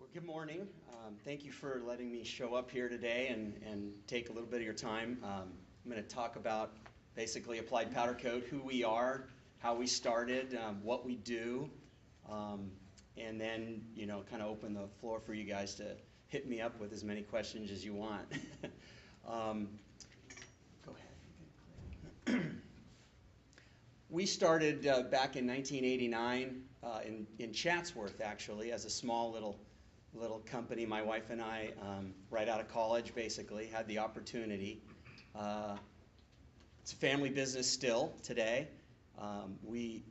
Well, good morning. Thank you for letting me show up here today and take a little bit of your time. I'm going to talk about basically Applied Powdercoat, who we are, how we started, what we do, and then, kind of open the floor for you guys to hit me up with as many questions as you want. Go ahead. We started back in 1989 in Chatsworth, actually, as a small little company. My wife and I, right out of college, basically, had the opportunity. It's a family business still today. We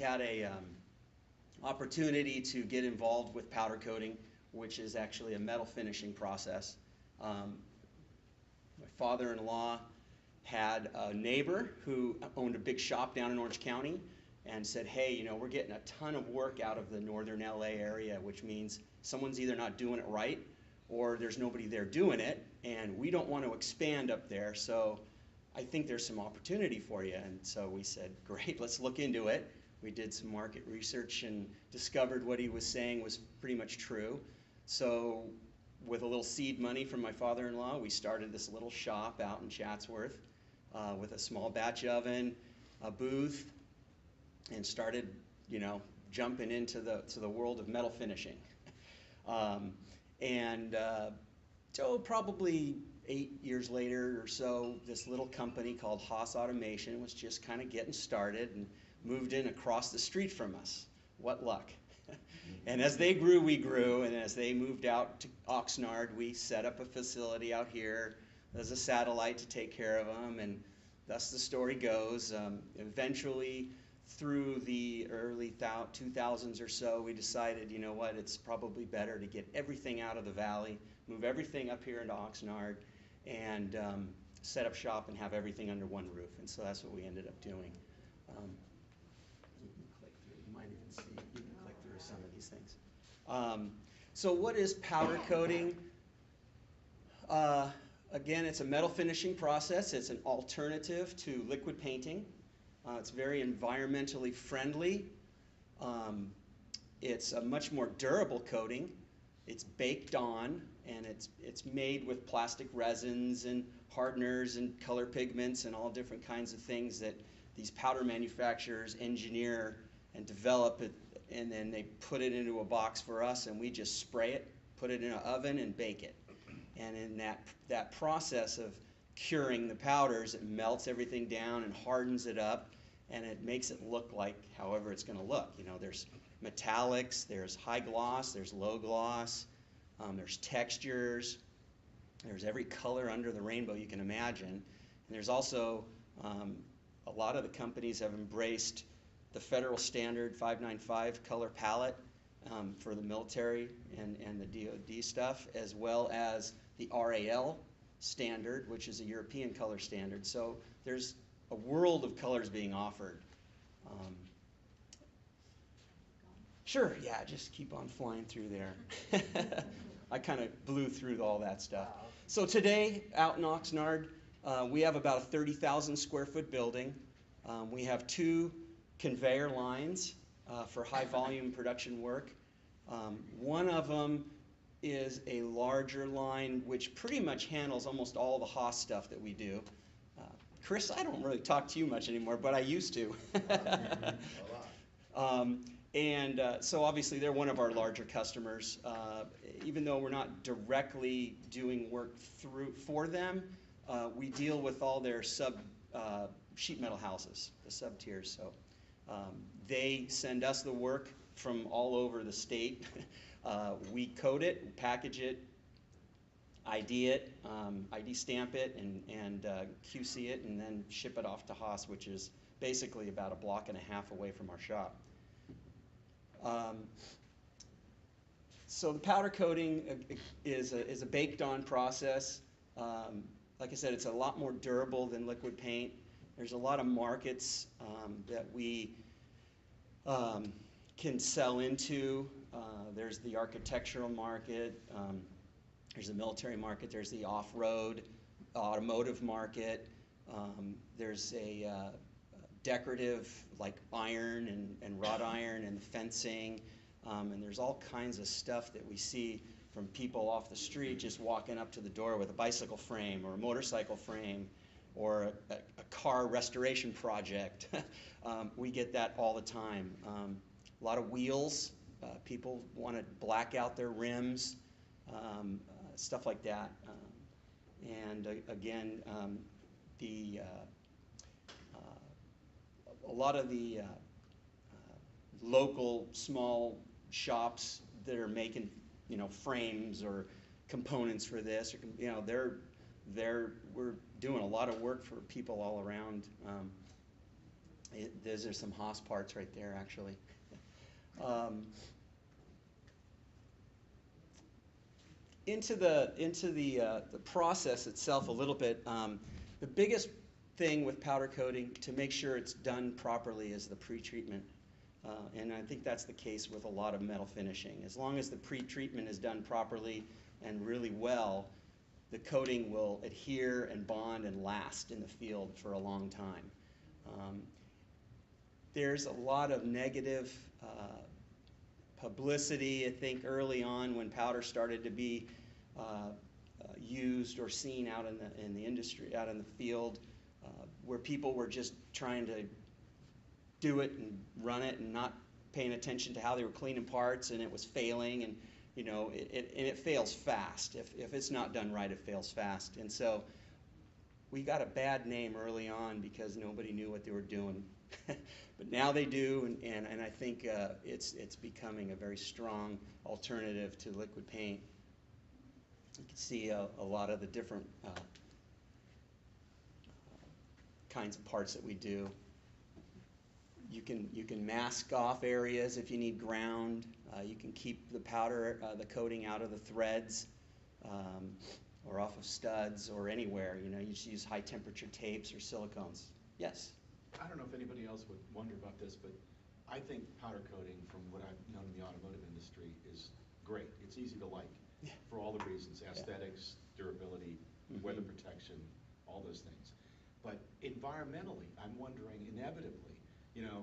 had a opportunity to get involved with powder coating, which is actually a metal finishing process. My father-in-law had a neighbor who owned a big shop down in Orange County and said, hey, we're getting a ton of work out of the northern LA area, which means someone's either not doing it right or there's nobody there doing it, and we don't want to expand up there, so I think there's some opportunity for you. And so we said, great, let's look into it. We did some market research and discovered what he was saying was pretty much true. So with a little seed money from my father-in-law, we started this little shop out in Chatsworth with a small batch oven, a booth, and started, jumping into the world of metal finishing. So probably 8 years later or so, this little company called Haas Automation was just kind of getting started and moved in across the street from us. What luck. And as they grew, we grew, and as they moved out to Oxnard, we set up a facility out here as a satellite to take care of them, and thus the story goes. Eventually, through the early 2000s or so, we decided, you know what, it's probably better to get everything out of the valley, move everything up here into Oxnard, and set up shop and have everything under one roof. And so that's what we ended up doing. You can click through. You might even see. You can click through some of these things. So what is powder coating? Again, it's a metal finishing process. It's an alternative to liquid painting. It's very environmentally friendly. It's a much more durable coating. It's baked on, and it's made with plastic resins and hardeners and color pigments and all different kinds of things that these powder manufacturers engineer and develop it, and then they put it into a box for us, and we just spray it, put it in an oven, and bake it. And in that process of curing the powders, it melts everything down and hardens it up, and it makes it look like however it's going to look. There's metallics, there's high gloss, there's low gloss, there's textures, there's every color under the rainbow you can imagine. And there's also a lot of the companies have embraced the federal standard 595 color palette for the military and the DoD stuff, as well as the RAL standard, which is a European color standard. So there's a world of colors being offered. Sure, yeah, just keep on flying through there. I kind of blew through all that stuff. So today, out in Oxnard, we have about a 30,000 square foot building. We have 2 conveyor lines for high volume production work. One of them is a larger line which pretty much handles almost all the Haas stuff that we do. Chris, I don't really talk to you much anymore, but I used to. So obviously they're one of our larger customers. Even though we're not directly doing work for them, we deal with all their sub sheet metal houses, the sub tiers. So they send us the work from all over the state. We code it, package it, ID it, ID stamp it, and QC it, and then ship it off to Haas, which is basically about a block and a half away from our shop. So the powder coating is a baked on process. Like I said, it's a lot more durable than liquid paint. There's a lot of markets that we can sell into. There's the architectural market, there's the military market, there's the off-road automotive market, there's a decorative, like iron and wrought iron and fencing, and there's all kinds of stuff that we see from people off the street just walking up to the door with a bicycle frame or a motorcycle frame or a car restoration project. We get that all the time. A lot of wheels. People want to black out their rims, stuff like that. Again, a lot of the local small shops that are making, frames or components for this, we're doing a lot of work for people all around. There's some Haas parts right there, actually. Into the process itself a little bit. The biggest thing with powder coating to make sure it's done properly is the pre-treatment. And I think that's the case with a lot of metal finishing. As long as the pre-treatment is done properly and really well, the coating will adhere and bond and last in the field for a long time. There's a lot of negative publicity, I think, early on when powder started to be used or seen out in the industry, out in the field, where people were just trying to do it and run it and not paying attention to how they were cleaning parts, and it was failing, and it fails fast. If it's not done right, it fails fast. And so we got a bad name early on because nobody knew what they were doing. But now they do, and I think it's becoming a very strong alternative to liquid paint. You can see a lot of the different kinds of parts that we do. You can mask off areas if you need ground. You can keep the powder, the coating out of the threads or off of studs or anywhere. You just use high temperature tapes or silicones. Yes? I don't know if anybody else would wonder about this, but I think powder coating, from what I've known in the automotive industry, is great. It's easy to like for all the reasons: aesthetics, durability, weather protection, all those things. But environmentally, I'm wondering, inevitably,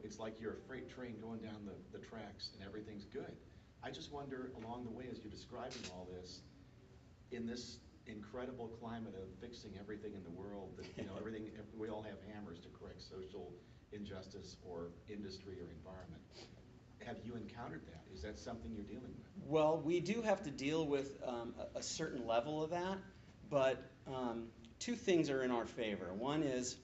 it's like you're a freight train going down the tracks and everything's good. I just wonder, along the way, as you're describing all this, in this incredible climate of fixing everything in the world, that everything, we all have hammers to correct social injustice or industry or environment. Have you encountered that? Is that something you're dealing with? Well, we do have to deal with a certain level of that, but two things are in our favor. One is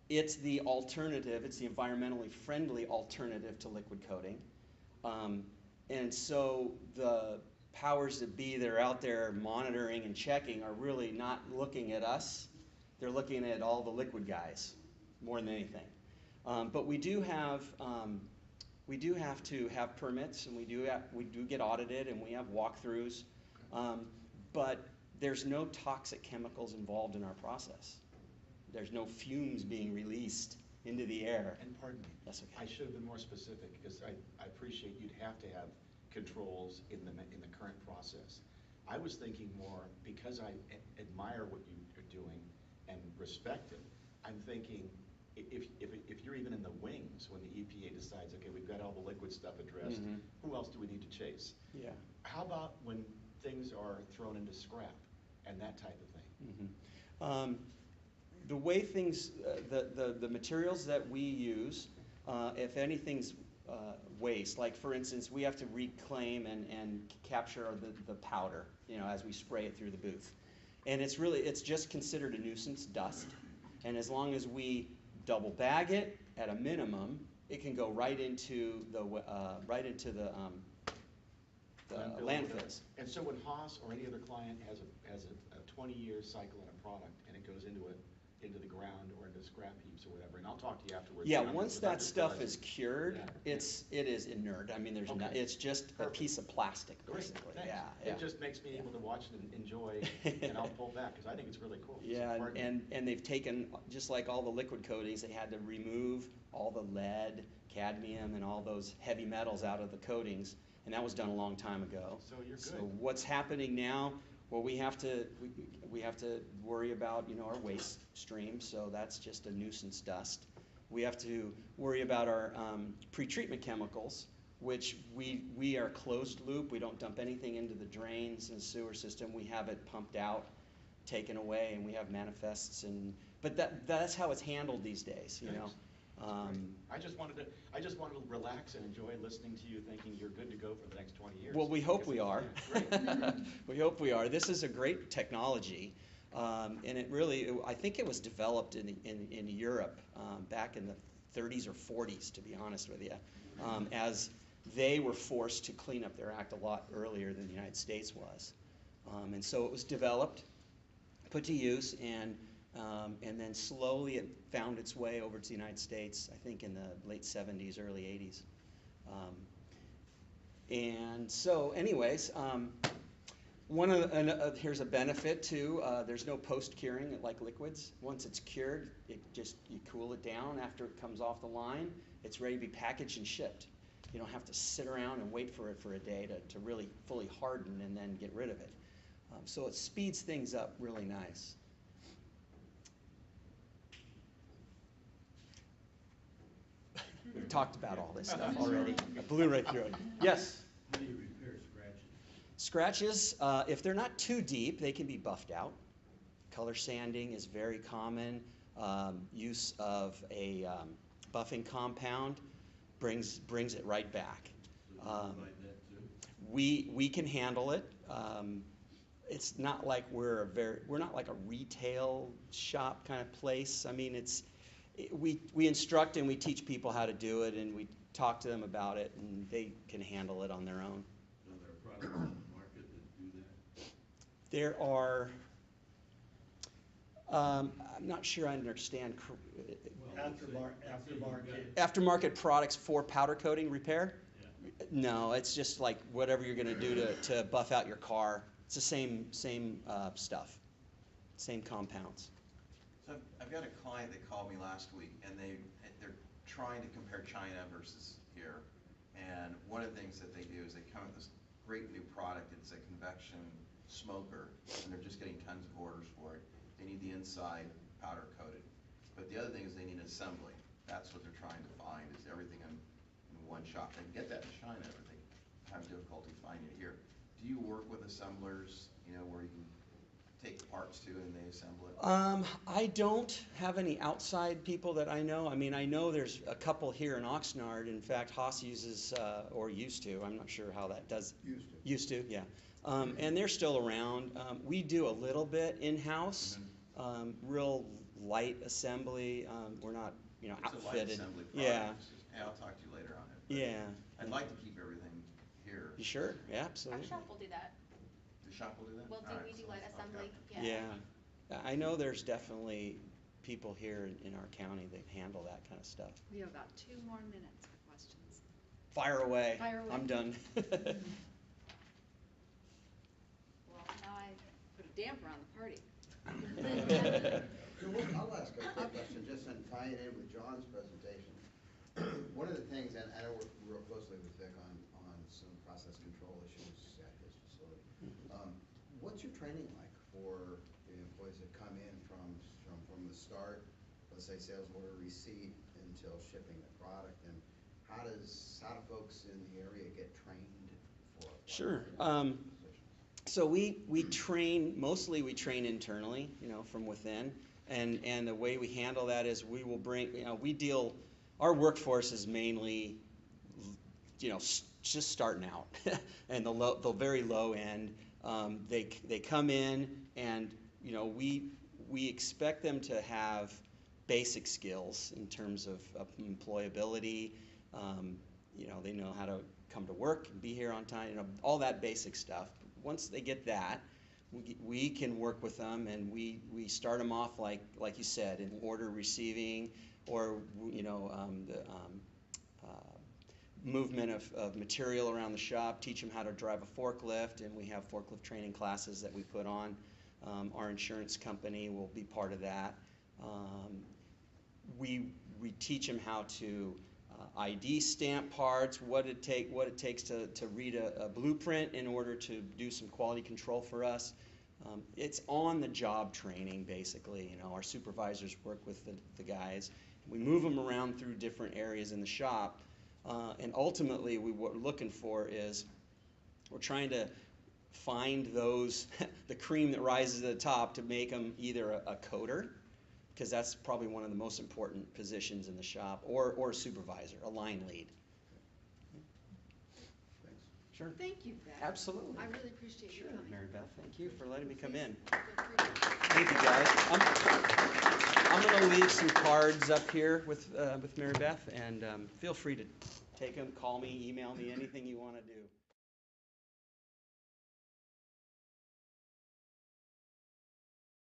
it's the alternative, it's the environmentally friendly alternative to liquid coating. And so the powers that be that are out there monitoring and checking are really not looking at us. They're looking at all the liquid guys more than anything. But we do have to have permits, and we do get audited, and we have walkthroughs. But there's no toxic chemicals involved in our process. There's no fumes being released into the air. And pardon me, that's okay. I should have been more specific, because I appreciate you'd have to have controls in the current process. I was thinking more, because I admire what you're doing and respect it, I'm thinking if you're even in the wings when the EPA decides, okay, we've got all the liquid stuff addressed, who else do we need to chase? Yeah. How about when things are thrown into scrap and that type of thing? The way things, the materials that we use, if anything's waste, like for instance, we have to reclaim and capture the powder, as we spray it through the booth. And it's just considered a nuisance dust. And as long as we double bag it at a minimum, it can go right into the landfills. And so when Haas or any other client has a 20-year cycle on a product, and it goes into the ground or into scrap heaps or whatever, and I'll talk to you afterwards. Yeah, once that stuff is cured, it is inert. I mean, it's just a piece of plastic, basically. Yeah. It just makes me able to watch it and enjoy, and I'll pull back because I think it's really cool. Yeah, and they've taken, just like all the liquid coatings, they had to remove all the lead, cadmium, and all those heavy metals out of the coatings, and that was done a long time ago. So you're good. So what's happening now? Well, we have to worry about our waste stream, so that's just a nuisance dust. We have to worry about our pretreatment chemicals, which we are closed loop. We don't dump anything into the drains and sewer system. We have it pumped out, taken away, and we have manifests. But that's how it's handled these days, you know. I just wanted to relax and enjoy listening to you, thinking you're good to go for the next 20 years. Well, we hope we are. Great. We hope we are. This is a great technology, and I think it was developed in Europe back in the 30s or 40s, to be honest with you, as they were forced to clean up their act a lot earlier than the United States was. And so it was developed, put to use, and then slowly it found its way over to the United States, I think in the late 70s, early 80s. And so anyways, here's a benefit too. There's no post-curing like liquids. Once it's cured, you cool it down after it comes off the line. It's ready to be packaged and shipped. You don't have to sit around and wait for it for a day to really fully harden and then get rid of it. So it speeds things up really nice. We've talked about all this stuff already. I blew right through it. Yes? How do you repair scratches? Scratches, if they're not too deep, they can be buffed out. Color sanding is very common. Use of a buffing compound brings it right back. So you provide that too? We can handle it. It's not like we're not like a retail shop kind of place. I mean, we instruct and we teach people how to do it, and we talk to them about it, and they can handle it on their own. So there are products on the market that do that? There are, I'm not sure I understand. Aftermarket products for powder coating repair? Yeah. No, it's just like whatever you're going to do to buff out your car. It's the same stuff, same compounds. So I've got a client that called me last week, and they're trying to compare China versus here. And one of the things that they do is they come up with this great new product. It's a convection smoker, and they're just getting tons of orders for it. They need the inside powder coated. But the other thing is they need assembly. That's what they're trying to find, is everything in one shop. They can get that in China, but they have difficulty finding it here. Do you work with assemblers, where you can take parts to and they assemble it? I don't have any outside people that I know. I mean, I know there's a couple here in Oxnard. In fact, Haas uses, or used to, I'm not sure how that does. Used to, yeah. And they're still around. We do a little bit in-house, real light assembly. We're not, It's outfitted. a light assembly product. Yeah. Hey, I'll talk to you later on it. But Yeah. I'd like to keep everything here. You sure? Yeah, Our absolutely. shop will do that. The shop will do that? We'll do, All right, we do so light I'll assembly, cut. yeah. Yeah. I know there's definitely people here in our county that handle that kind of stuff. We have about 2 more minutes for questions. Fire away. Fire away. I'm done. Well, now I put a damper on the party. I'll ask a quick question, just in tying it in with John's presentation. One of the things, and I work real closely with Vic on some process control issues at his facility. What's your training like for the employees that come in from the start, let's say sales order receipt, until shipping the product, and how do folks in the area get trained for? Sure. So we train, mostly we train internally, from within. And the way we handle that is we will bring, our workforce is mainly, just starting out and the very low end. They come in and, we expect them to have basic skills in terms of employability. They know how to come to work and be here on time, all that basic stuff. Once they get that, we can work with them, and we start them off like you said, in order receiving, or the movement of material around the shop. Teach them how to drive a forklift, and we have forklift training classes that we put on. Our insurance company will be part of that. We teach them how to ID stamp parts, what it takes to read a blueprint in order to do some quality control for us. It's on the job training, basically. Our supervisors work with the guys, We move them around through different areas in the shop, and ultimately what we're looking for is we're trying to find those the cream that rises to the top to make them either a coder, because that's probably one of the most important positions in the shop, or a supervisor, a line lead. Thanks. Sure. Thank you, Beth. Absolutely. I really appreciate you Sure, coming. Mary Beth. Thank you for letting me come in. Feel free to- Thank you, guys. I'm going to leave some cards up here with Mary Beth, and feel free to take them, call me, email me, anything you want to do.